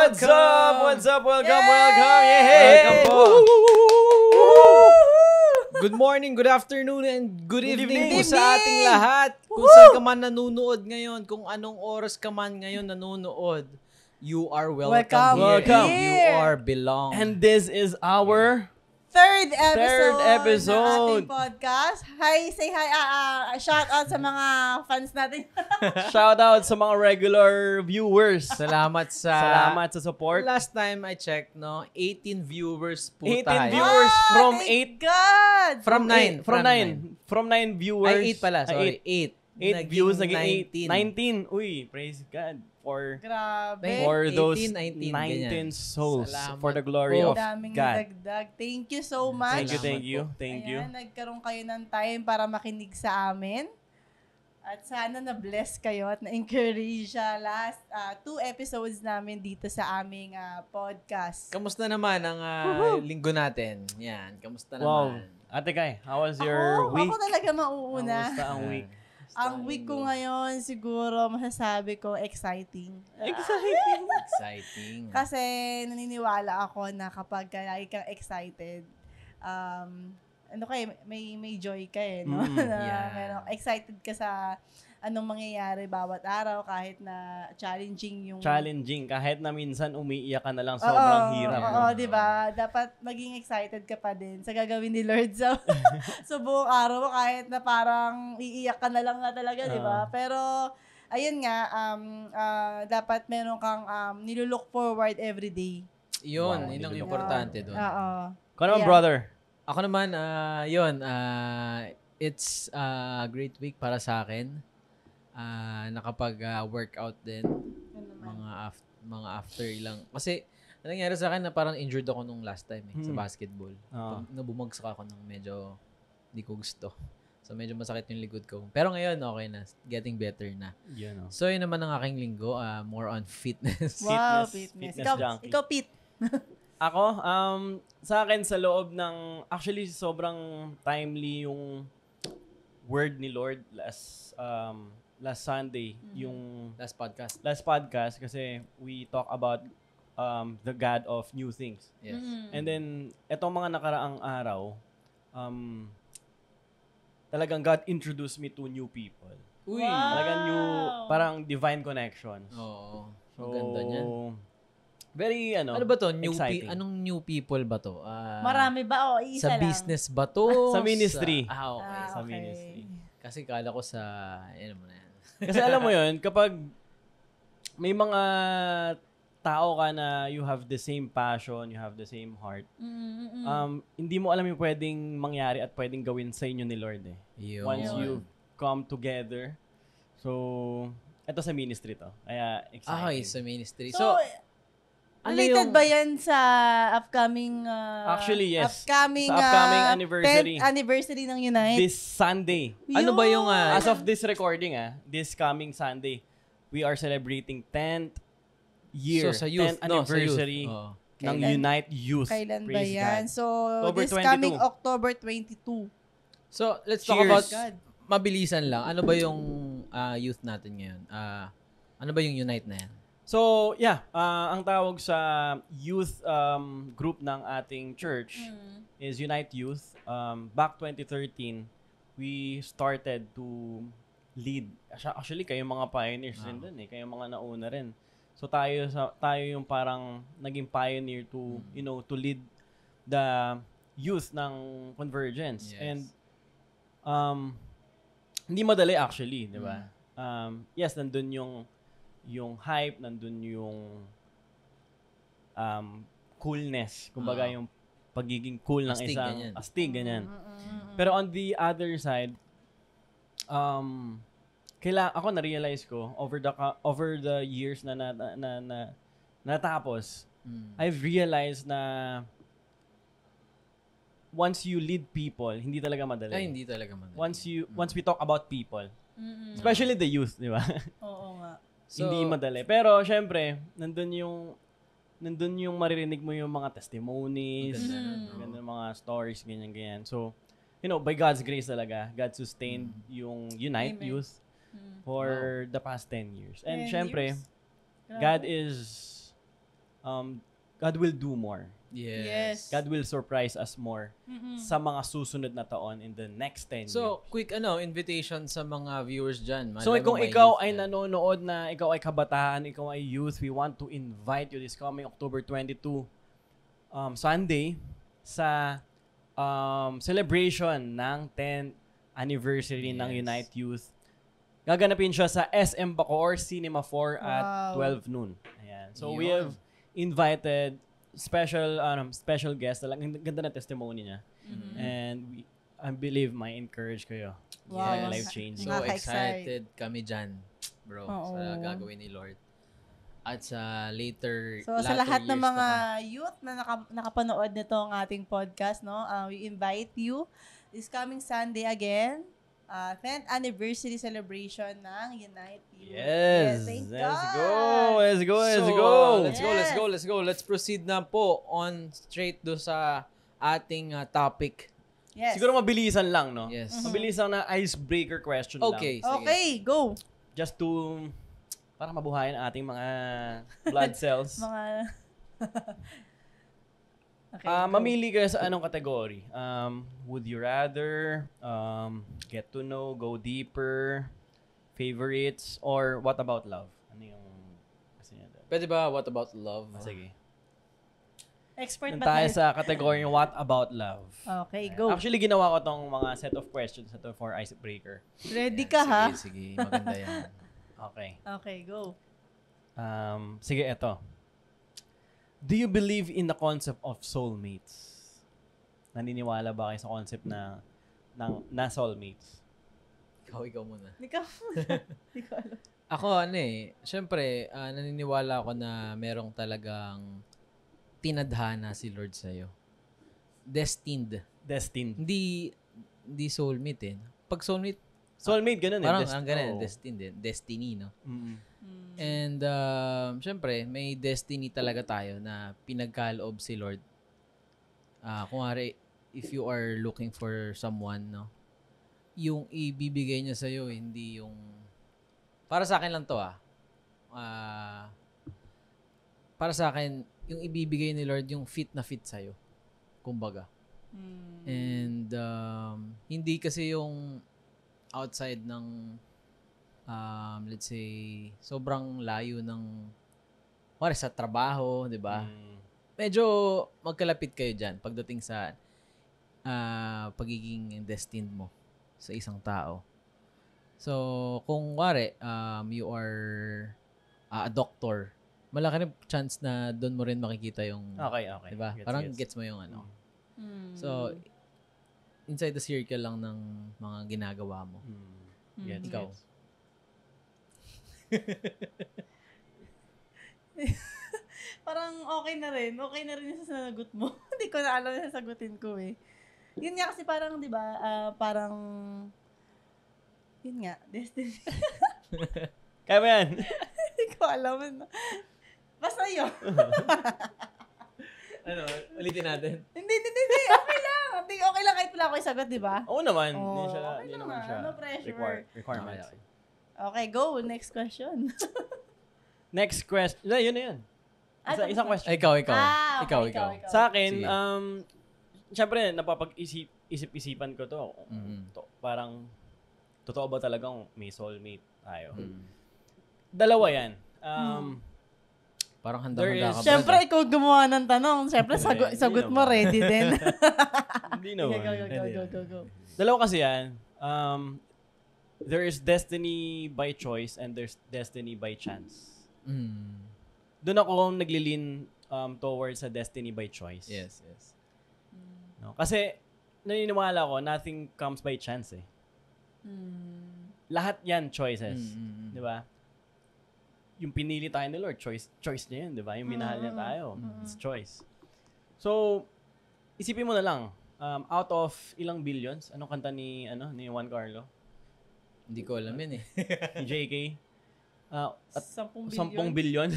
What's up? What's up? Welcome, welcome. Yeah. Welcome po. Good morning, good afternoon, and good evening po evening. sa ating lahat. Kung saan ka man nanonood ngayon, kung anong oras ka man ngayon nanonood, you are welcome, Welcome. here. You are belong. And this is our Third episode ng episode. ating podcast. Hi, say hi. Shout out sa mga fans natin. shout out sa mga regular viewers. Salamat sa support. Last time I checked, no, 18 viewers po 18 tayo. viewers from thank 8. God! From 9. From 9 viewers. Ay, 8 pala. Sorry, 8. 8 views, naging 19. Uy, praise God for Grabe. for 18, those 19, 19 ganyan. souls Salamat for the glory po. of Daming God. nadagdag. Thank you so much. Thank you. Thank you. Ayan, nagkaroon kayo ng time para makinig sa amin. At sana na-bless kayo at na-encourage siya last 2 episodes namin dito sa aming podcast. Kamusta naman ang linggo natin? Yan, kamusta Wow. naman? Ate Kai, how was your week? Ako talaga mauuna. Kamusta ang week? Ang week ko ngayon, siguro masasabi ko exciting. Exciting. Exciting. Kasi naniniwala ako na kapag lagi kang excited, may joy ka no? Yeah. Excited ka sa anong mangyayari bawat araw kahit na challenging yung... Challenging. Kahit na minsan umiiyak ka na lang, sobrang hirap. Oo, di ba? Dapat maging excited ka pa din sa gagawin ni Lord sa buong araw kahit na parang iiyak ka na lang nga talaga, di ba? Pero, ayun nga, dapat meron kang nilulook forward every day. Yun, Wow, yun ang yun. importante doon. Oo. Kung naman, Yeah. brother? Ako naman, it's a great week para sa akin. Nakapag-workout din. Mga after ilang. Kasi, anong nangyari sa akin na parang injured ako nung last time sa basketball. Nabumagsak ako ng medyo di ko gusto. So, medyo masakit yung likod ko. Pero ngayon, okay na. Getting better na. Yan, So, yun naman ang aking linggo. More on fitness. Wow, Fitness fitness. junkie. Ikaw, Pete. Ako, sa akin sa loob ng, actually sobrang timely yung word ni Lord last Sunday, yung Last podcast. last podcast kasi we talk about the God of new things. Yes. And then, etong mga nakaraang araw, talagang God introduced me to new people. Uy! Wow. Talagang new, parang divine connections. Oo. So, Maganda niyan. Very, Ano ba to? exciting. Anong new people ba to? Marami ba? O, isa Sa lang? business ba to? Sa ministry. Okay. Sa okay. ministry. Kasi kala ko sa, ano mo na yan. Kasi alam mo yun, kapag may mga tao ka na you have the same passion, you have the same heart, hindi mo alam yung pwedeng mangyari at pwedeng gawin sa inyo ni Lord eh. Yun. Once you come together. So, eto sa ministry to. Kaya exciting. Okay, sa ministry. So, ano related yung- ba yan sa upcoming... Actually, yes. Upcoming, Sa upcoming anniversary. 10th anniversary ng Unite. This Sunday. Ano ba yung, As of this recording, this coming Sunday, we are celebrating 10th year, So, sa youth. 10th No, sa youth. anniversary Oo. ng Kailan- Unite Youth. Kailan ba Praise yan? God. So, October this 22. coming October 22. So, let's talk Cheers. about, God. mabilisan lang. Ano ba yung youth natin ngayon? Ano ba yung Unite na yan? So, yeah, ang tawag sa youth group ng ating church is Unite Youth. Back 2013, we started to lead. Actually, kayo mga pioneers din dun eh. Kayo mga nauna rin. So, tayo yung parang naging pioneer to, to lead the youth ng Convergence. Yes. And, hindi madali actually, di ba? Yes, nandun yung hype, nandun yung coolness. Kumbaga yung pagiging cool ng Astig, isang ganyan. astig, ganyan. Pero on the other side, ako na-realize ko over the years na natapos, I've realized na once you lead people, hindi talaga madali. Ay, hindi talaga man. Once we talk about people, especially the youth, di ba? Oo nga. So, Hindi madali. Pero, syempre, nandun yung maririnig mo yung mga testimonies, ganda ng mga stories, ganyan. So, by God's grace talaga, God sustained yung Unite Amen. Youth for the past 10 years. And 10 syempre, years? God is God will do more. Yes. God will surprise us more sa mga susunod na taon in the next 10 years. So, quick invitation sa mga viewers dyan. So, kung ikaw ay nanonood na, ikaw ay kabataan, ikaw ay youth, we want to invite you this coming October 22, Sunday, sa celebration ng 10th anniversary ng Unite Youth. Gaganapin siya sa SM Bacoor Cinema 4 at 12 noon. Ayan. So, we have invited special guest. Ang ganda na testimony niya. And I believe may encourage kayo. Wow. Life-changing. So excited kami dyan, bro, sa gagawin ni Lord. At sa So sa lahat ng mga youth na nakapanood nito ang ating podcast, no, we invite you this coming Sunday again, 10th anniversary celebration ng Unite Youth. Yes. Thank Let's God. go. Let's go. Let's proceed na po straight do sa ating topic. Yes. Siguro mabilisan lang, no? Yes. Mabilisan na icebreaker question lang. Okay. Okay, go. Just to, para mabuhayan ang ating mga blood cells. Okay, mamili ka sa anong category? Would you rather, get to know, go deeper, favorites, or what about love? Ano yung kasi niya doon? Pwede ba what about love? Sige. Expert Doon ba tayo sa category what about love. Okay, go. Actually, ginawa ko tong mga set of questions na to for icebreaker. Ready ka, ha? Sige. Maganda yan. Okay. Okay, go. Sige, eto. Do you believe in the concept of soulmates? Naniniwala ba kayo sa concept na soulmates? Ikaw muna. Ikaw. Hindi ko alam. Ako, syempre, naniniwala ako na merong talagang tinadhana si Lord sa'yo. Destined. Hindi soulmate eh. Pag soulmate, ganun eh. Parang ang ganun, destined eh. Destiny, no? Mm-hmm. And, syempre, may destiny talaga tayo na pinagkaloob si Lord. Kunwari, if you are looking for someone, no? Yung ibibigay niya sa'yo, hindi yung... Para sa akin lang to, para sa akin, yung ibibigay ni Lord, yung fit na fit sa'yo. Kumbaga. And, hindi kasi yung outside ng let's say, sobrang layo ng sa trabaho, di ba? Medyo magkalapit kayo dyan pagdating sa pagiging destined mo sa isang tao. So, kung you are a doctor, malaki rin chance na doon mo rin makikita yung Okay. di ba? Parang gets mo yung ano. So, inside the circle lang ng mga ginagawa mo. Ikaw. Parang okay na rin. Okay na rin yung sasagot mo. Hindi ko na alam yung sasagutin ko eh. Yun nga kasi parang, di ba, parang, yun nga, destiny. Kaya ba yan? Hindi ko alam. Basta yun. Ulitin natin. Hindi. Okay lang. Okay lang kahit wala ko isagot, di ba? Oo naman. Okay Hindi naman. naman siya. No pressure. Requirements. Okay, go. Next question. Next question. Yun na yun. Isang question. Ikaw. Okay, Ikaw. Sa akin, Sige. syempre, napapag-isip-isipan ko to. Parang, totoo ba talagang may soulmate tayo? Dalawa yan. Parang handa-handa ka ba? Siyempre, ikaw gumawa ng tanong. Siyempre, sagot mo ready din. Hindi naman. Go. Dalawa kasi yan. There is destiny by choice and there's destiny by chance. Doon ako naglilin towards sa destiny by choice. Yes. No? Kasi naniniwala ko, nothing comes by chance eh. Lahat yan choices. Di ba? Yung pinili tayo ni Lord, choice niya yun, di ba? Yung minahal niya tayo, it's choice. So, isipin mo na lang, out of ilang billions, anong kanta ni Juan Carlo? Hindi ko alam yun eh. Ni JK? 10 10 billion?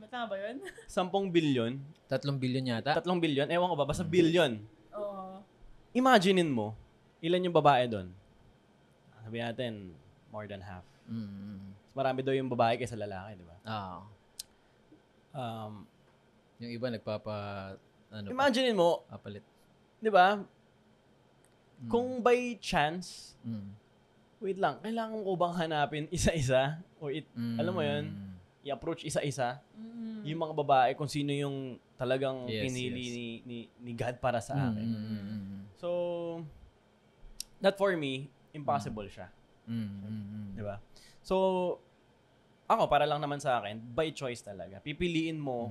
Tama ba yun? 10 billion? 3 billion yata? 3 billion? Ewan ko ba? Basta billion. Oo. Imaginein mo, ilan yung babae doon? Sabi natin, more than half. Marami daw yung babae kaysa lalaki, di ba? Yung iba Imagine mo, papalit. 'di ba? Kung by chance, Mm. wait lang, kailangan ko bang hanapin isa-isa? O alam mo yun, i-approach isa-isa? Yung mga babae, kung sino yung talagang pinili ni God para sa akin. So, that for me, impossible siya. Diba? So, ako, para lang naman sa akin, by choice talaga. Pipiliin mo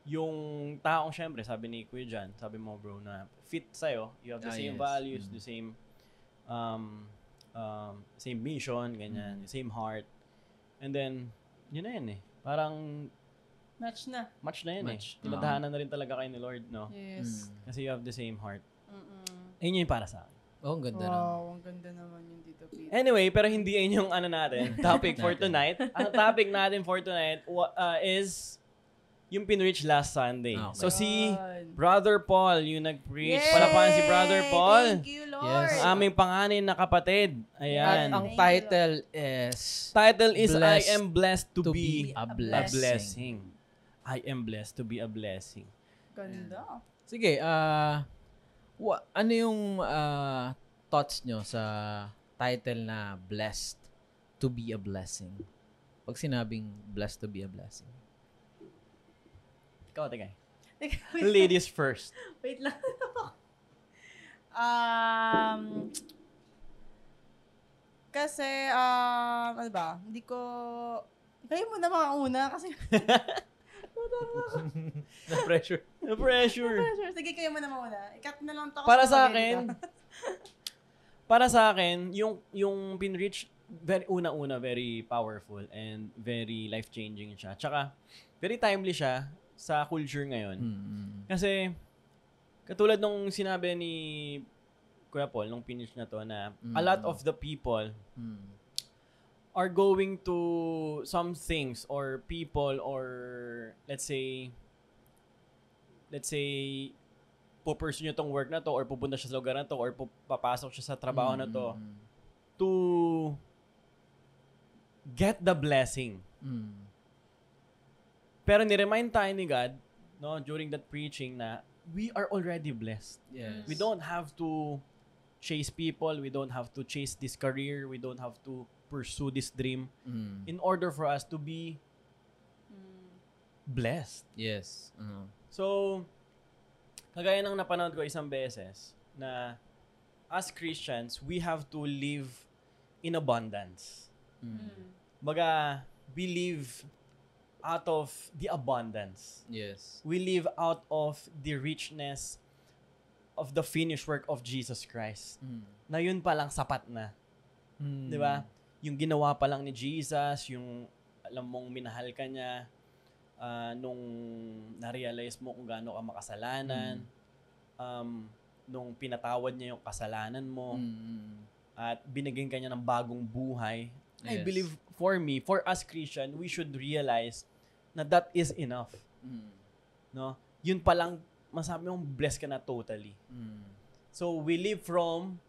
yung taong, syempre, sabi ni Kuya Jan, sabi mo bro, na fit sa'yo, you have the same values, the same same mission, ganyan, same heart. And then, yun na yun eh. Parang, match na yun eh. Tinadhanan na rin talaga kayo ni Lord, no? Yes. Kasi you have the same heart. Ayun yung para sa akin. Ang ganda Wow, ang ganda naman yung dito, Peter. Anyway, pero hindi yun yung topic for tonight. Ang topic natin for tonight is yung pinreach last Sunday. Okay. So si Brother Paul, yung nag-preach. Yay! Palapakan si Brother Paul. Thank you, Lord. Yes. Ang aming panganay na kapatid. Ayan. At ang title is I am blessed to be a a blessing. blessing. I am blessed to be a blessing. Ganda. Sige, ano yung thoughts nyo sa title na Blessed to be a Blessing? Pag sinabing Blessed to be a Blessing. Ikaw, tingay. Ladies first. Wait lang. Kasi, ano ba? Hindi ko... Kayo muna mga una kasi... Na-pressure. Pressure. Sige, kayo muna mauna. Ikat na lang to. Para sa akin, yung pinreach, very very powerful and very life-changing siya. Tsaka, very timely siya sa culture ngayon. Kasi, katulad nung sinabi ni Kuya Paul, nung pinreach na to, na a lot of the people are going to some things or people or let's say pupursue nyo tong work na to or pupunta siya sa lugar na to or papasok siya sa trabaho na to to get the blessing. Pero ni-remind tayo ni God, no, during that preaching na we are already blessed. Yes. We don't have to chase people, we don't have to chase this career, we don't have to pursue this dream in order for us to be blessed. Yes. So, kagaya ng napanood ko isang beses na as Christians, we have to live in abundance. Baga, we live out of the abundance. Yes. We live out of the richness of the finished work of Jesus Christ. Na yun palang sapat na. Di ba? Yung ginawa pa lang ni Jesus, yung alam mong minahal ka niya, nung na-realize mo kung gaano ka makasalanan, nung pinatawad niya yung kasalanan mo, at binigyan ka niya ng bagong buhay. Yes. I believe for us Christian, we should realize na that is enough. No? Yun pa lang, masabi mong blessed ka na totally. So we live from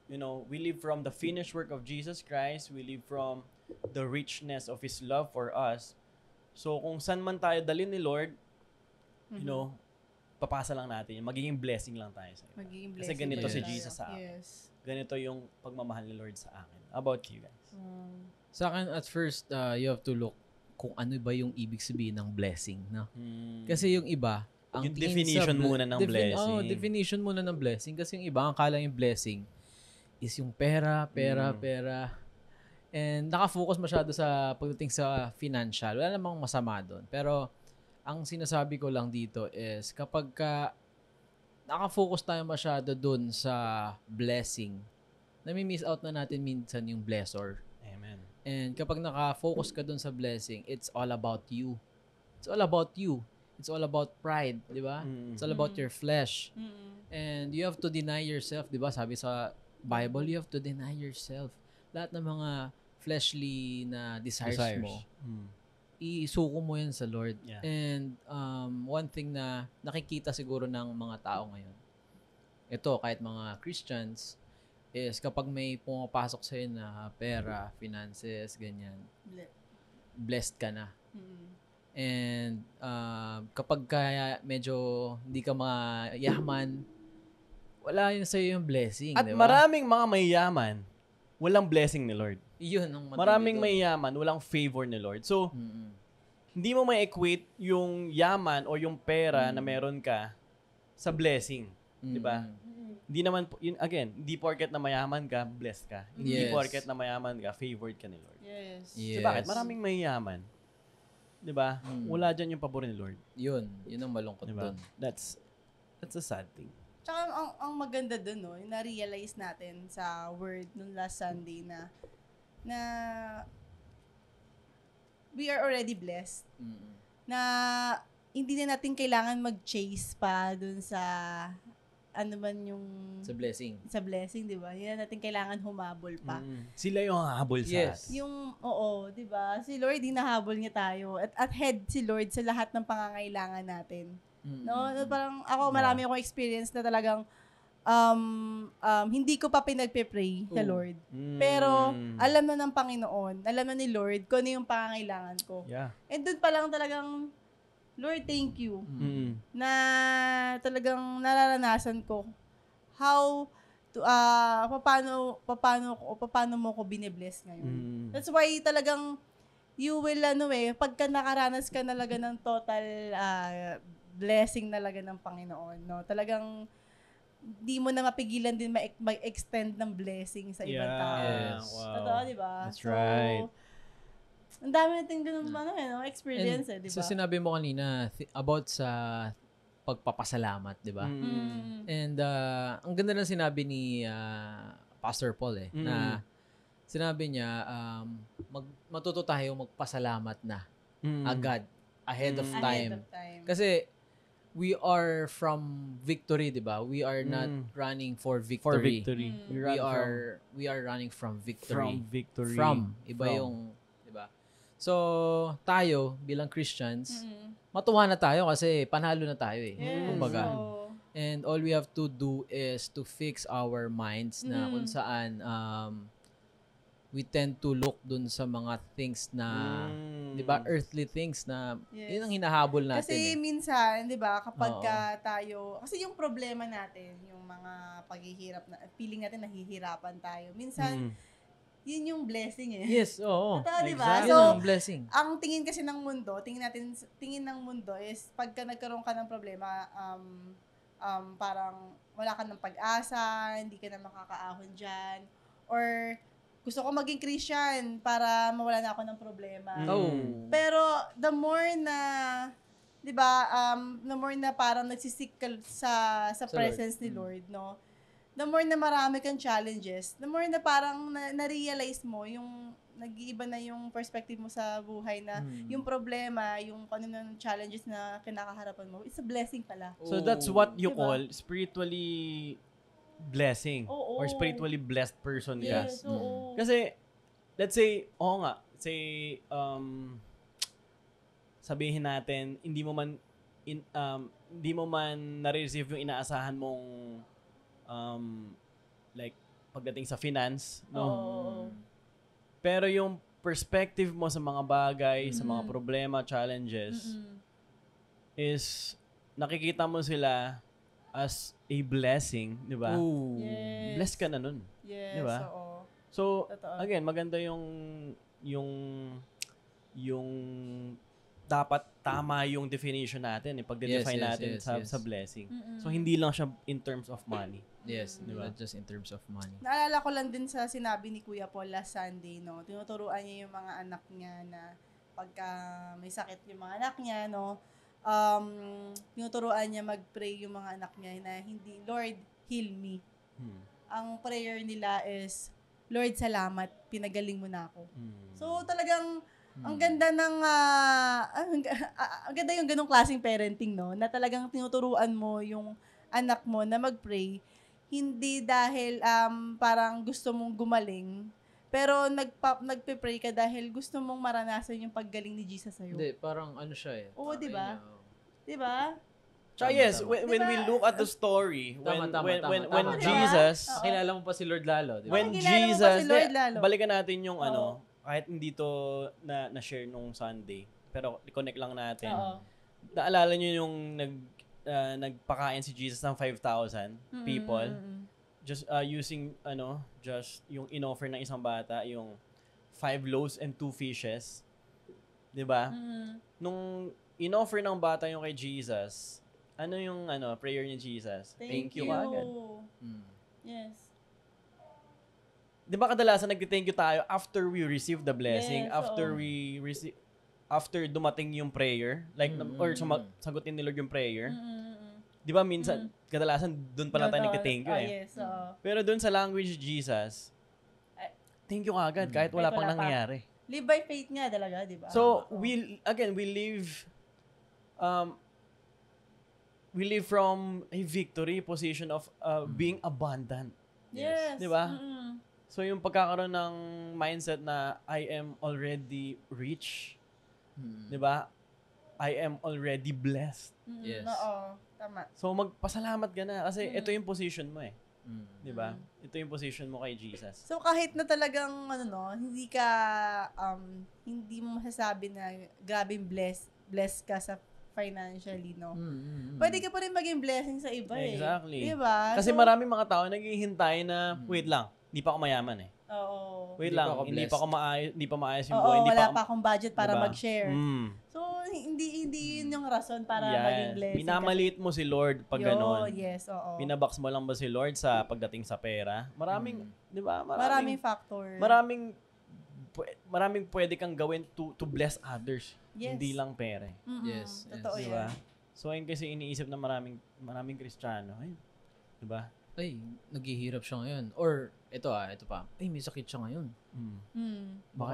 the finished work of Jesus Christ. We live from the richness of His love for us. So, kung saan man tayo dalhin ni Lord, papasa lang natin. Magiging blessing lang tayo sa iba. Kasi ganito si Jesus sa akin. Yes. Ganito yung pagmamahal ni Lord sa akin. How about you guys? Sa akin, at first, you have to look kung ano ba yung ibig sabihin ng blessing. No? Kasi yung iba, ang yung definition muna ng blessing. Definition muna ng blessing. Kasi yung iba, ang kala yung blessing is yung pera. And nakafocus masyado sa pagdating sa financial. Wala namang masama doon. Pero ang sinasabi ko lang dito is kapag nakafocus tayo masyado doon sa blessing, nami-miss out na natin minsan yung blessor. Amen. And kapag nakafocus ka doon sa blessing, it's all about you. It's all about you. It's all about pride, di ba? It's all about your flesh. And you have to deny yourself, di ba? Sabi sa Bible, you have to deny yourself. Lahat ng mga fleshly na desires. Mo, isuko mo yan sa Lord. Yeah. And one thing na nakikita siguro ng mga tao ngayon, ito, kahit mga Christians, is kapag may pumapasok sa'yo na pera, finances, ganyan, blessed ka na. And kapag kaya medyo hindi ka mayaman, wala yun sa'yo yung blessing, At di ba? maraming mga mayayaman, walang blessing ni Lord. Yun ang matindi Maraming doon. mayayaman, walang favor ni Lord. So, hindi mo ma-equate yung yaman o yung pera na meron ka sa blessing. Di ba? Hindi naman, yun, again, hindi porket na mayaman ka, blessed ka. Hindi Yes. porket na mayaman ka, favored ka ni Lord. Yes. Yes. So, bakit? Maraming mayayaman. Di ba? Wala dyan yung pabor ni Lord. Yun ang malungkot Di ba? doon. That's a sad thing. Tsaka ang maganda dun, no, yung na-realize natin sa word nung last Sunday na we are already blessed. Na hindi na natin kailangan mag-chase pa dun sa ano man yung Sa blessing. di ba? Hindi na natin kailangan humabol pa. Sila yung habol sa Yes. atin. Yung, oo, di ba? Si Lord, hinahabol niya tayo. At head si Lord sa lahat ng pangangailangan natin. No? Parang ako, marami akong experience na talagang hindi ko pa pinagpe-pray sa Lord. Pero, alam na ng Panginoon, alam na ni Lord kung ano yung pangangailangan ko. Yeah. And doon pa lang talagang, Lord, thank you. Na talagang nararanasan ko how to, paano mo ko binibless ngayon. That's why talagang you will, pagka nakaranas ka talaga ng total blessing talaga ng Panginoon, no? Talagang di mo na mapigilan din mag-extend ng blessing sa ibang tao. Yes. Wow. Totoo, di ba? That's right. Ang dami natin ganun experience, di ba? So sinabi mo kanina about sa pagpapasalamat, di ba? And ang ganda ng sinabi ni Pastor Paul na sinabi niya matuto tayo magpasalamat na agad ahead of time. Kasi we are from victory, di ba? We are not running for victory. For victory. We are running from victory. From victory. Iba yung, di ba? So, tayo bilang Christians, matuwa na tayo kasi panalo na tayo kumbaga. And all we have to do is to fix our minds na kung saan we tend to look dun sa mga things na, di ba, earthly things na yun ang hinahabol natin. Kasi minsan, di ba, kapag tayo, kasi yung problema natin, yung mga paghihirap, feeling natin nahihirapan tayo. Minsan, yun yung blessing Yes, oo. Totoo, di ba? Exactly. So, Yun ang blessing. Ang tingin kasi ng mundo, tingin ng mundo is pagka nagkaroon ka ng problema, parang wala ka ng pag-asa, hindi ka na makakaahon dyan, or gusto ko maging Christian para mawala na ako ng problema. Pero the more na, 'di ba, the more na parang nagsisik ka sa presence ni Lord, no? The more na marami kang challenges, the more na parang na-realize mo yung nag-iiba na yung perspective mo sa buhay na yung problema, yung ano ng challenges na kinakaharapan mo, it's a blessing pala. So that's what you call spiritually blessing or spiritually blessed person ka. Yes, oo. Kasi let's say, sabihin natin hindi mo man na-receive yung inaasahan mong like pagdating sa finance, no? Pero yung perspective mo sa mga bagay, sa mga problema, challenges is nakikita mo sila as a blessing, di ba? Yes. Blessed ka na nun. Yes, di ba? oo. So, Totoo. again, maganda yung dapat tama yung definition natin, pag-define natin sa blessing. So, hindi lang siya in terms of money. Yes, diba? not just in terms of money. Naalala ko lang din sa sinabi ni Kuya Paul last Sunday, no? Tinuturuan niya yung mga anak niya na pagka may sakit yung mga anak niya, no? Tinuturuan niya mag-pray yung mga anak niya na hindi, Lord, heal me. Ang prayer nila is, Lord, salamat, pinagaling mo na ako. So, talagang, ang ganda ng, ang ganda yung ganong klaseng parenting, no? Na talagang tinuturuan mo yung anak mo na mag-pray, hindi dahil parang gusto mong gumaling, pero nagpe-pray ka dahil gusto mong maranasan yung paggaling ni Jesus sa'yo. Hindi, parang ano siya Oo, di ba? Di ba? So yes, when we look at the story, when Jesus, kilala mo pa si Lord lalo, di ba? when Nakikilala mo pa Jesus, si Lord lalo. balikan natin yung kahit hindi to na-share nung Sunday, pero i-connect lang natin. Oo. Naalala niyo yung nagpakain si Jesus ng 5,000 people? Just using just yung inoffer ng isang bata, yung 5 loaves and 2 fishes. 'Di ba? Nung inoffer ng bata yung kay Jesus, ano yung prayer ni Jesus? Thank you agad. Yes. 'Di ba kadalasan nagte-thank you tayo after we receive the blessing, Yes, after dumating yung prayer, like or sagutin ni Lord yung prayer. 'Di ba minsan kadalasan doon pa lang tayo nagte-thank you Yes, Pero doon sa language Jesus, thank you agad kahit wala pang nangyayari. Live by faith nga talaga, 'di ba? So, we live from a victory position of being abundant. Yes. 'Di ba? So, yung pagkakaroon ng mindset na I am already rich. 'Di ba? I am already blessed. Yes. Oo, tama. So, magpasalamat ka na kasi ito yung position mo 'Di ba? Ito yung position mo kay Jesus. So kahit na talagang hindi mo masasabi na grabing blessed ka sa financially, no? Pwede ka pa rin maging blessing sa iba Exactly. Diba? Kasi maraming mga tao naghihintay na wait lang, hindi pa ako mayaman Oo. Wait Hindi lang, pa ako hindi pa maayos yung Oo, buhay. wala pa akong budget para diba? mag-share. So, hindi yun yung rason para maging blessing. Minamaliit mo si Lord pag gano'n. Yes, oo. Binabox mo lang ba si Lord sa pagdating sa pera? Maraming, di ba? Maraming factor. Maraming pwede kang gawin to bless others. Yes. Hindi lang pera. Yes. Totoo Di ba? So, ayun kasi iniisip na maraming Kristiyano. Ayun. Di ba? Ay, naghihirap siya ngayon. Or, ito pa. Ay, may sakit siya ngayon. Baka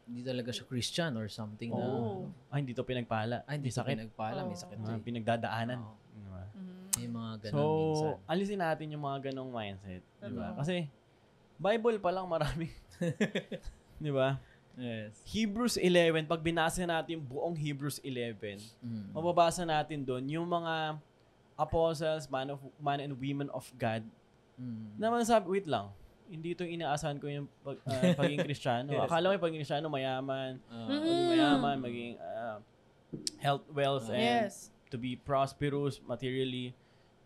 hindi talaga siya Christian or something na. Hindi to pinagpala. Ay, hindi sa pinagpala. May sakit to. Pinagdadaanan. Diba? May mga ganun So, minsan. alisin natin yung mga ganong mindset. Diba? Kasi, Bible pa lang marami. Di ba? Yes. Hebrews 11, pag binasa natin yung buong Hebrews 11, mababasa natin doon yung mga apostles, man and women of God, naman sabi, wait lang, hindi ito inaasahan ko yung pagiging Kristiyano. Yes. Akala ko yung pagiging Kristiyano, mayaman, maging health, wealth, and to be prosperous materially.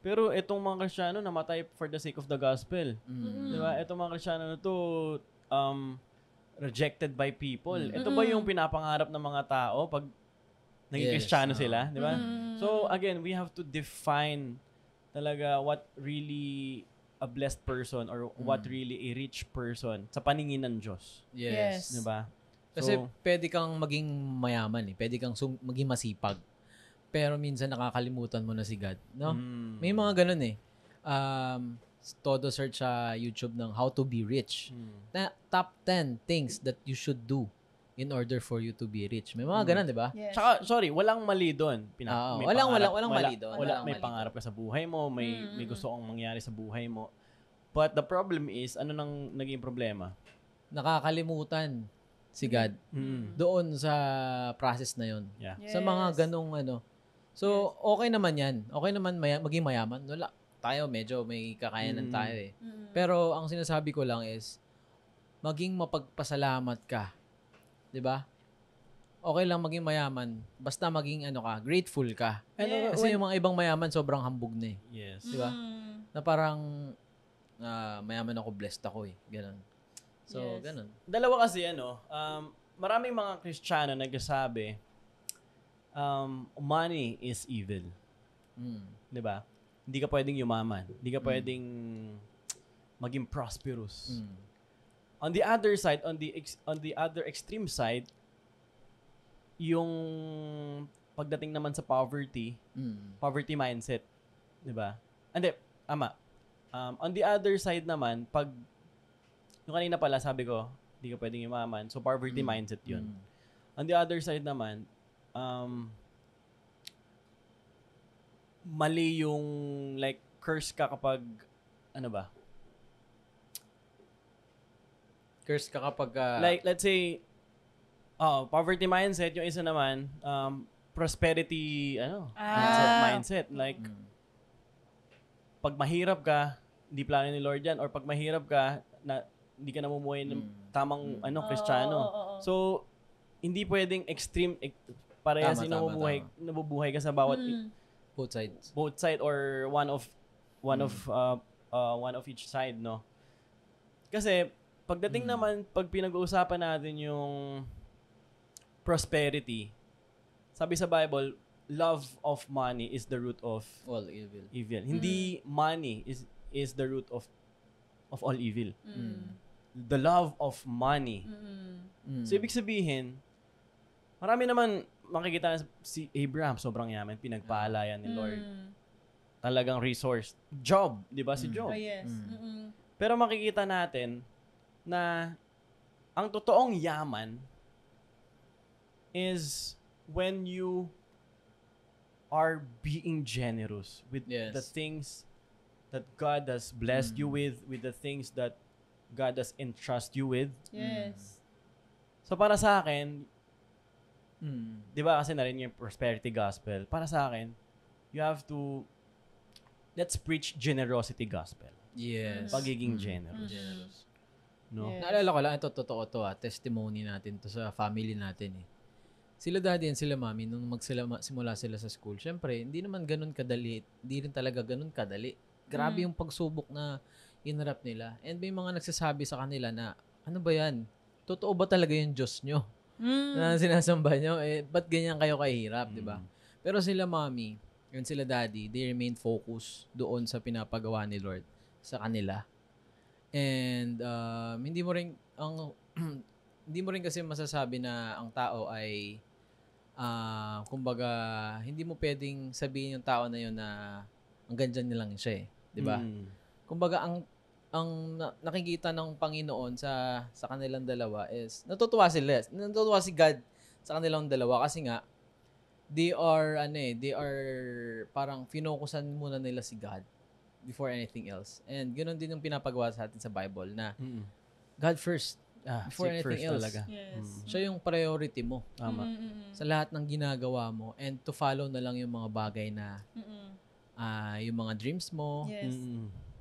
Pero itong mga Kristiyano namatay for the sake of the gospel. Diba? Itong mga Kristiyano na to, rejected by people. Ito ba yung pinapangarap ng mga tao pag naging Kristiyano sila? Diba? So, again, we have to define talaga what really a blessed person or what really a rich person sa paningin ng Diyos. Yes. Diba? Kasi pwede kang maging mayaman Pwede kang maging masipag. Pero minsan nakakalimutan mo na si God. No? May mga ganun todo search sa YouTube ng how to be rich. Top 10 things that you should do in order for you to be rich. May mga ganun, di ba? Yes. Tsaka, walang mali doon. Walang mali doon. May pangarap ka sa buhay mo, may gusto kang mangyari sa buhay mo. But the problem is, ano nang naging problema? Nakakalimutan si God doon sa process na yon. Yeah. Yes. Sa mga ganong So, okay naman yan. Okay naman maging mayaman. Wala. Tayo, medyo may kakayanan tayo Pero, ang sinasabi ko lang is, maging mapagpasalamat ka. 'Di ba? Okay lang maging mayaman, basta maging grateful ka. Kasi yung mga ibang mayaman sobrang hambog na Yes. 'Di ba? Na parang mayaman ako, blessed ako Ganun. So, ganun. Dalawa kasi maraming mga Kristiyano nagsasabi money is evil. 'Di ba? Hindi ka pwedeng yumaman, hindi ka pwedeng maging prosperous. On the other side, on the other extreme side, yung pagdating naman sa poverty mindset, 'di ba? Hindi, ama. On the other side naman, pag yung kanina pala sabi ko, hindi ka pwedeng yumaman. So poverty mindset 'yun. On the other side naman, mali yung like curse ka kapag Curse ka kapag like let's say poverty mindset, yung isa naman prosperity mindset like pag mahirap ka, hindi plano ni Lord yan, or pag mahirap ka na hindi ka namumuhay ng tamang Kristiyano. So hindi pwedeng extreme parehas nabubuhay ka sa bawat both side or one of each side, no? Kasi pagdating naman pag pinag-uusapan natin yung prosperity, sabi sa Bible, love of money is the root of all evil. Hindi money is the root of all evil. The love of money. So, ibig sabihin, marami naman makikita na si Abraham, sobrang yaman, pinagpaalayan ni Lord. Talagang resource. Job, di ba? Si Job. Oh, yes. Pero makikita natin na ang totoong yaman is when you are being generous with the things that God has blessed you with the things that God has entrust you with. Yes. So para sa akin, di ba kasi narinig yung prosperity gospel, para sa akin, you have to, let's preach generosity gospel. Yes. Pagiging generous. No? Yes. Naalala ko lang, ito totoo to testimony natin to sa family natin eh. Sila daddy and sila mommy, nung simula sila sa school, syempre, hindi naman ganun kadali. Hindi rin talaga ganun kadali. Grabe yung pagsubok na inarap nila. And may mga nagsasabi sa kanila na, ano ba yan? Totoo ba talaga yung Diyos nyo? Na sinasamba nyo? Eh, ba't ganyan kayo kahirap, di ba? Pero sila mommy and sila daddy, they remain focused doon sa pinapagawa ni Lord sa kanila. And hindi mo rin kasi masasabi na ang tao ay kumbaga hindi mo pwedeng sabihin yung tao na yun na hanggang dyan nilang siya eh, 'di ba? Kumbaga ang nakikita ng Panginoon sa kanilang dalawa is natutuwa si God sa kanilang dalawa kasi nga they are parang finokusan muna nila si God before anything else. And ganoon din yung pinapagawa sa atin sa Bible na God first. Before anything else. Talaga. Yes. Siya yung priority mo. Tama. Sa lahat ng ginagawa mo and to follow na lang yung mga bagay na yung mga dreams mo. Yes.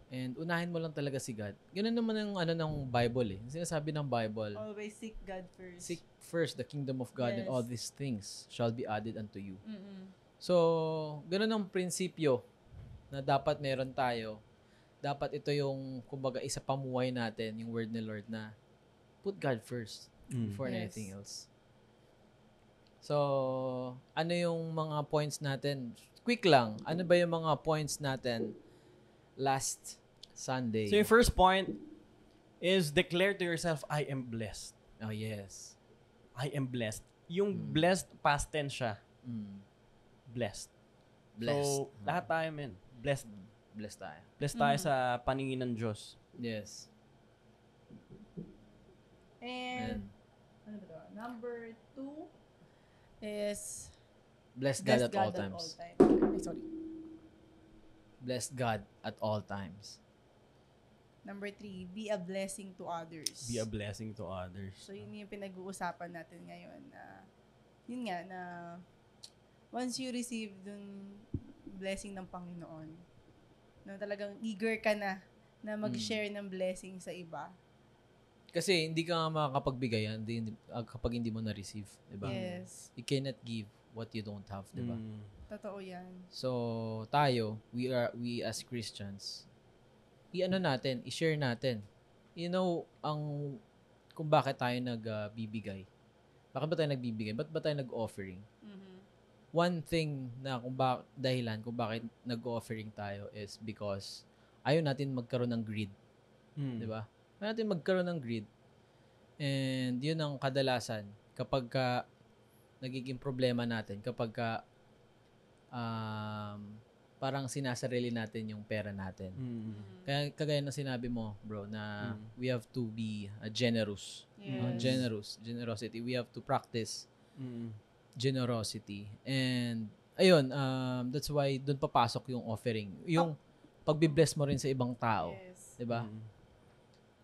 And unahin mo lang talaga si God. Ganun naman yung ng Bible eh. Sinasabi ng Bible, Always seek God first. seek first the kingdom of God and Yes. all these things shall be added unto you. So, ganun ang prinsipyo na dapat meron tayo. Dapat ito yung kumbaga isa pamuhay natin, yung word ni Lord na put God first before anything else. So, ano yung mga points natin? Quick lang. Ano ba yung mga points natin last Sunday? So yung first point is declare to yourself, I am blessed. Oh, yes. I am blessed. Yung blessed, past tense siya. Blessed. So, lahat tayo, men. Blessed. Blessed tayo. Blessed tayo sa paningin ng Diyos. Yes. And ano ba? Number 2 is Bless God at all times. Ay, sorry. Bless God at all times. Number 3, be a blessing to others. Be a blessing to others. So, yun yung pinag-uusapan natin ngayon na, yun nga, na once you receive dun blessing ng Panginoon, na talagang eager ka na mag-share ng blessing sa iba. Kasi hindi ka nga makakapagbigay kapag hindi mo na-receive. Diba? Yes. You cannot give what you don't have. Diba? Totoo yan. So, tayo, we as Christians, i-share natin. You know, kung bakit tayo nagbibigay. Bakit ba tayo nagbibigay? Ba't ba tayo nag-offering? One thing na dahilan kung bakit nag-offering tayo is because ayaw natin magkaroon ng greed. Diba? Ayaw natin magkaroon ng greed. And yun ang kadalasan kapag nagiging problema natin, kapag parang sinasarili natin yung pera natin. Kaya kagaya ng sinabi mo, bro, na we have to be generous. Yes. Generosity. We have to practice generosity. And ayun, that's why doon papasok yung offering. Yung pagbi-bless mo rin sa ibang tao. Yes. 'Di ba?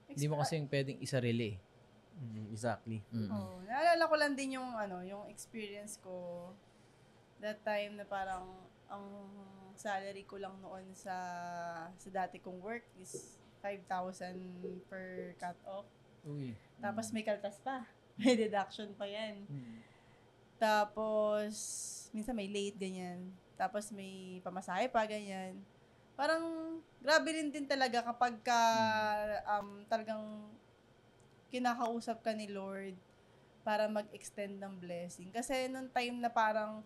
Hindi mo kasi pwedeng isarili. Exactly. Oh, naalala ko lang din yung experience ko that time na parang ang salary ko lang noon sa dati kong work is 5,000 per cut off. Uy. Tapos may kaltas pa. May deduction pa yan. Tapos, minsan may late, ganyan. Tapos may pamasahe pa, ganyan. Parang, grabe rin din talaga kapag talagang kinakausap ka ni Lord para mag-extend ng blessing. Kasi nung time na parang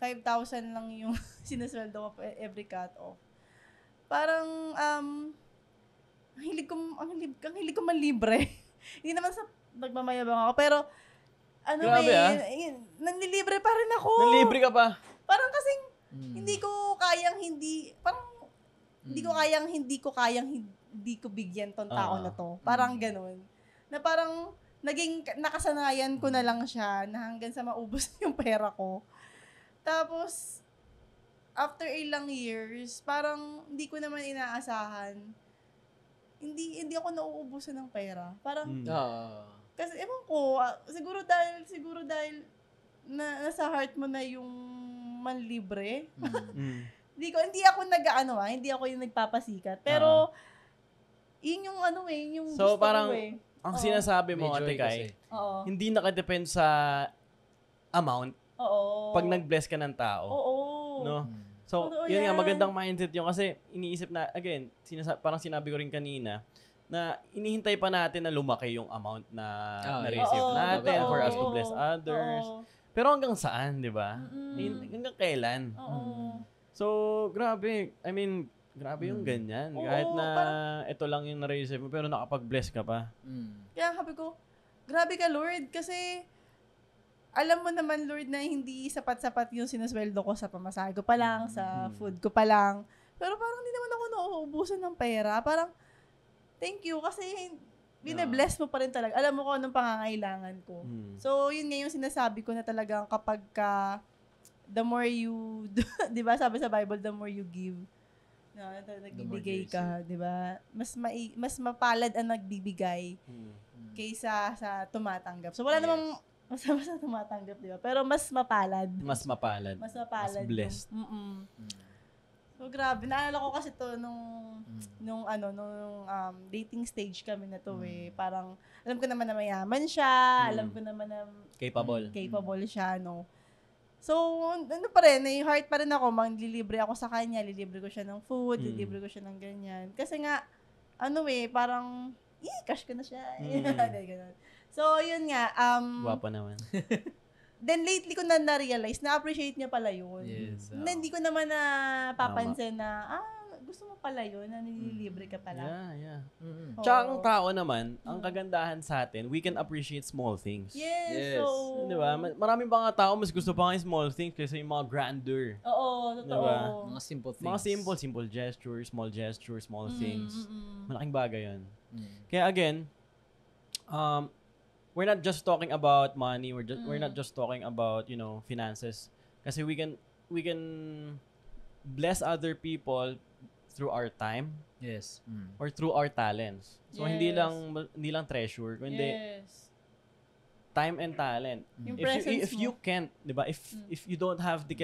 5,000 lang yung sinasweldo ko every cut-off. Parang, ang hilig ko man libre. Hindi naman sa nagmamayabang ako, pero, Grabe, nanlilibre pa rin ako. Nanlibre ka pa? Parang kasing, hindi ko kayang hindi ko bigyan tong tao na to. Parang ganun. Na parang, nakasanayan ko na lang siya na hanggang sa maubos yung pera ko. Tapos, after ilang years, parang hindi ko naman inaasahan. Hindi ako nauubusan ng pera. Parang, kasi ewan ko, siguro dahil nasa heart mo na yung manlibre. Hindi ako yung nagpapasikat. Pero, yun yung yung so, gusto parang, ko eh. Ang sinasabi mo, Ate Kai, hindi nakadepend sa amount. Oo. Pag nag-bless ka ng tao. Oo. No? So, yun nga, magandang mindset yun. Kasi, iniisip na, again, parang sinabi ko rin kanina, na inihintay pa natin na lumaki yung amount na na-receive natin for us to bless others. Pero hanggang saan, di ba? Hanggang kailan? So, grabe. I mean, grabe yung ganyan. Kahit na ito lang yung na-receive mo, pero nakapag-bless ka pa. Kaya sabi ko, grabe ka, Lord. Kasi, alam mo naman, Lord, na hindi sapat-sapat yung sinasweldo ko sa pamasahe ko pa lang, sa food ko pa lang. Pero parang hindi naman ako nauubusan ng pera. Parang, thank you, kasi bine-bless mo pa rin talaga. Alam mo kung anong pangangailangan ko. So, yun nga yung sinasabi ko na talagang kapag the more you, di ba, sabi sa Bible, the more you give, nagbibigay ka, di ba? Mas mapalad ang nagbibigay kaysa sa tumatanggap. So, wala namang masama sa tumatanggap, di ba? Pero mas mapalad. Mas mapalad. Mas mapalad. Mas blessed. So, grabe. Naalala ko kasi to nung dating stage kami na to eh. Parang, alam ko naman na mayaman siya. Alam ko naman na capable siya, no? So, pa rin, may heart pa rin ako. Manglilibre ako sa kanya. Lilibre ko siya ng food. Lilibre ko siya ng ganyan. Kasi nga, parang, cash ko na siya. Ganun. So, yun nga. Guwapa naman. Then, lately ko na na-realize, na-appreciate niya pala yun. Yes. Hindi ko naman napapansin na, gusto mo pala yun, na nililibre ka pala. Yeah. Tsaka ang tao naman, ang kagandahan sa atin, we can appreciate small things. Yes. So, di ba? Maraming mga tao, mas gusto pa nga yung small things kaysa yung mga grander. Oo, totoo. Diba? Mga simple things. Mga simple gestures, small things. Malaking bagay yun. Kaya again, we're not just talking about money. We're not just talking about, finances. Kasi we can bless other people through our time. Yes. Or through our talents. So hindi lang treasure, kundi time and talent. Yung If you can't, 'di ba? If you don't have the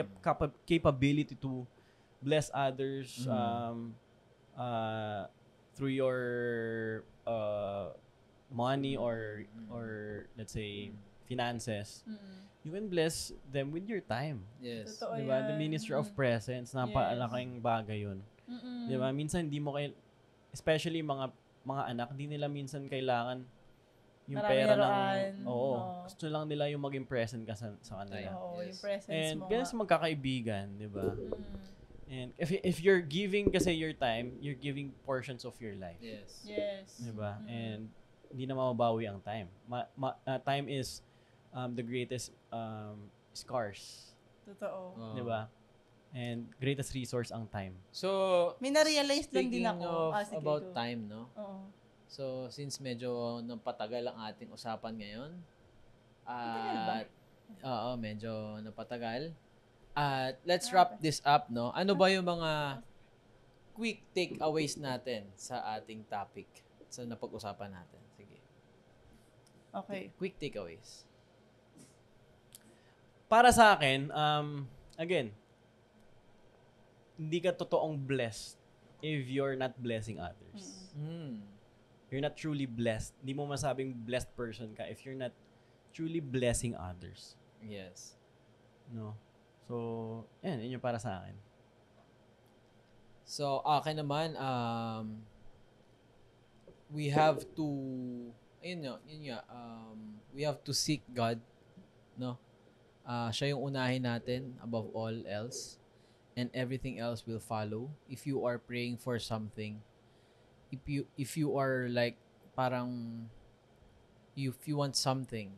capability to bless others through your money or let's say finances, you can bless them with your time. Yes. Totoo Diba? yan. The ministry of presence, napakalaking bagay yun. Diba? Minsan hindi mo especially mga anak, hindi nila minsan kailangan yung Marami pera laruan. Gusto lang nila yung maging present ka sa kanila. Oo, Yes. yung presence And mo. ganun sa magkakaibigan, diba? And if you're giving kasi your time, you're giving portions of your life. Yes. Yes. Diba? And hindi na mababawi ang time. Time is the greatest scarce. Totoo. Diba? And greatest resource ang time. So, May na-realize lang din speaking ako. of Sige, about go. time, no? Oo. So, since medyo napatagal ang ating usapan ngayon, Matagal ba? medyo napatagal. Let's wrap this up, no? Ano ba yung mga quick takeaways natin sa ating topic sa napag-usapan natin? Sige. Okay. Quick takeaways. Para sa akin, again, hindi ka totoong blessed if you're not blessing others. You're not truly blessed. Hindi mo masabing blessed person ka if you're not truly blessing others. Yes. No? So, yun yung para sa akin. So, akin naman, we have to, yun nga, we have to seek God, no? Siya yung unahin natin above all else, and everything else will follow. If you are praying for something, if you are like, parang, if you want something,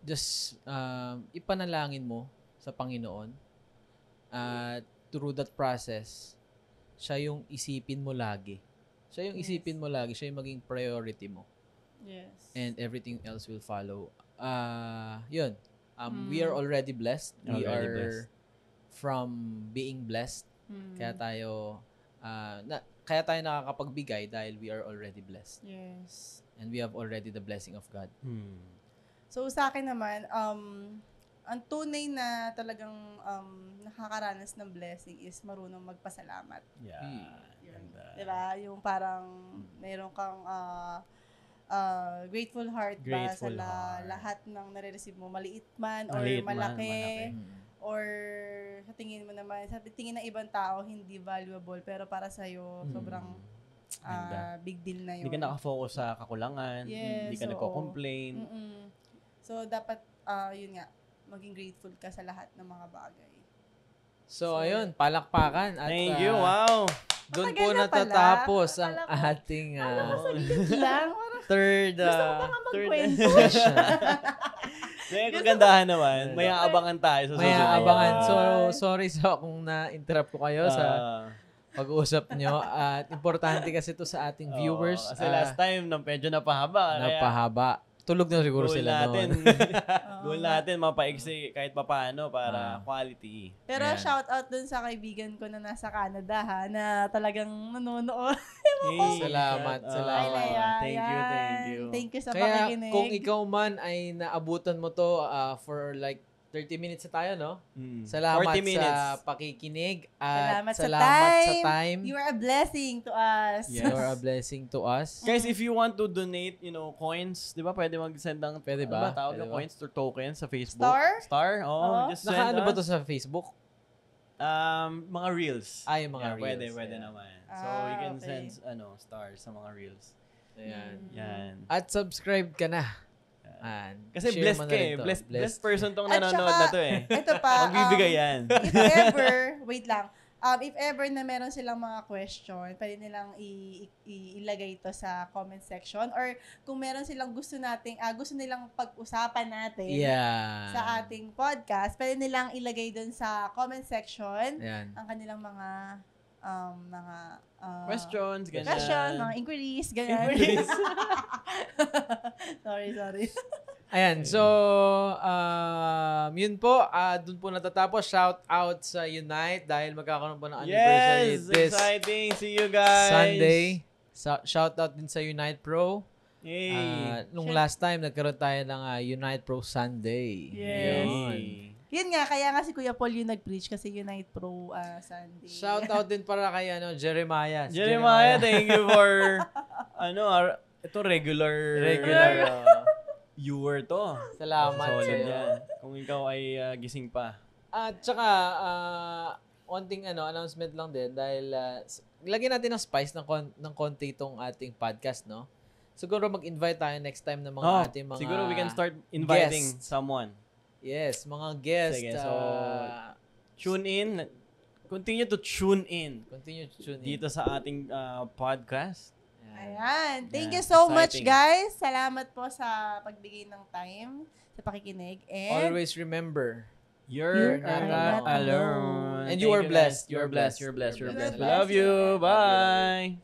just ipanalangin mo sa Panginoon, at through that process, siya yung isipin mo lagi. Siya yung isipin mo lagi. Siya yung maging priority mo. Yes. And everything else will follow. Yun. We are already blessed. We are blessed. From being blessed. Kaya tayo nakakapagbigay dahil we are already blessed. Yes. And we have already the blessing of God. So, sa akin naman, ang tunay na talagang nakakaranas ng blessing is marunong magpasalamat. Diba? Yung parang mayroon kang grateful heart ba sa lahat ng nare-receive mo, maliit man or malaki. Or sa tingin mo naman, sa tingin ng ibang tao, hindi valuable, pero para sa'yo, sobrang big deal na yun. Hindi ka nakafocus sa kakulangan, hindi ka nagko-complain. So, dapat, yun nga, maging grateful ka sa lahat ng mga bagay. So ayun, palakpakan. At, thank you, wow! Doon po natatapos ang ating third session. Kung kagandahan naman, may aabangan tayo sa susunod. May aabangan. So, sorry kung na-interrupt ko kayo sa pag-uusap nyo. At importante kasi ito sa ating viewers. Kasi last time, medyo napahaba. Tulog na siguro sila noon. Goal natin, mapaiksi kahit papaano para quality. Pero shout out dun sa kaibigan ko na nasa Canada na talagang nanonood. Salamat. Thank you. Thank you sa pakikinig. Kaya kung ikaw man ay naabutan mo to for like 30 minutes na tayo, no? Salamat sa pakikinig at salamat sa time. You are a blessing to us. Yes. You are a blessing to us. Guys, if you want to donate, coins, di ba? Pwede mag-send ng, pwede ba? Tawag ng coins or tokens sa Facebook. Star? Just send Naka-ano ba to sa Facebook? Mga reels. Yung mga reels. Pwede naman. So, you can send stars sa mga reels. Yan. At subscribe ka na. Kasi blessed ka blessed person tong nanonood na to Ito pa, magbibigay yan. If ever, wait lang, if ever na meron silang mga question, pwede nilang ilagay ito sa comment section, or kung meron silang gusto nilang pag-usapan natin sa ating podcast, pwede nilang ilagay dun sa comment section ang kanilang mga questions, mga inquiries, ganyan. Sorry. Ayan, so, yun po, dun po natatapos. Shout out sa Unite dahil magkakaroon po ng anniversary this exciting. See you guys. Sunday. Shout out din sa Unite Pro. Nung last time, nagkaroon tayo ng Unite Pro Sunday. Yes. Yun nga, kaya nga si Kuya Paul yung nag-preach kasi Unite Pro Sunday. Shout out din para kay Jeremiah. Jeremiah, thank you for ito regular viewer to. Salamat sa iyo. Kung ikaw ay gising pa. At saka onting announcement lang din dahil lagyan natin ng spice ng konti itong ating podcast, no? Siguro mag-invite tayo next time ng mga ating mga siguro we can start inviting someone. Yes, mga guests. Sige, so tune in. Continue to tune in. Dito sa ating podcast. Ayan. Thank you so much, guys. Salamat po sa pagbigay ng time, sa pakikinig. And always remember, you're not alone. And you are blessed. You're blessed. We love you. Bye.